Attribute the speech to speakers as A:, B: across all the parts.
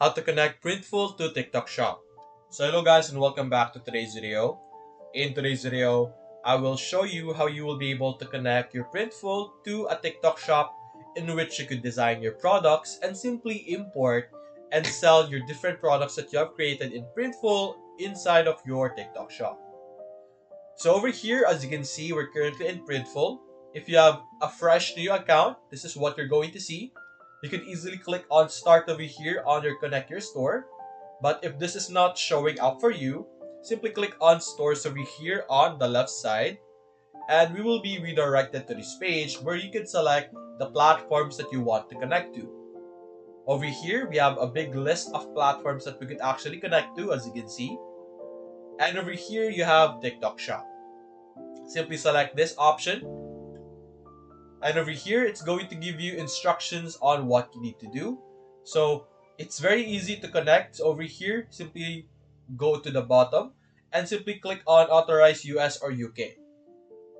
A: how to connect Printful to TikTok Shop. So hello guys and welcome back to today's video. In today's video, I will show you how you will be able to connect your Printful to a TikTok Shop in which you could design your products and simply import and sell your different products that you have created in Printful inside of your TikTok Shop. So over here, as you can see, we're currently in Printful. If you have a fresh new account, this is what you're going to see. You can easily click on Start over here on your Connect Your Store. But if this is not showing up for you, simply click on Stores over here on the left side. And we will be redirected to this page where you can select the platforms that you want to connect to. Over here, we have a big list of platforms that we could actually connect to, as you can see. And over here, you have TikTok Shop. Simply select this option, and over here it's going to give you instructions on what you need to do. So it's very easy to connect. So over here, simply go to the bottom and simply click on authorize US or UK.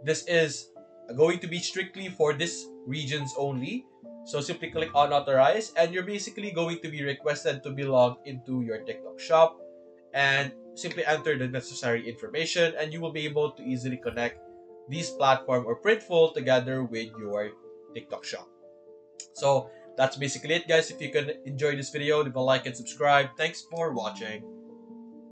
A: This is going to be strictly for this regions only. So simply click on authorize and you're basically going to be requested to be logged into your TikTok shop, and simply enter the necessary information and you will be able to easily connect these platform or Printful together with your TikTok shop. So that's basically it guys. If you can enjoy this video, leave a like and subscribe. Thanks for watching.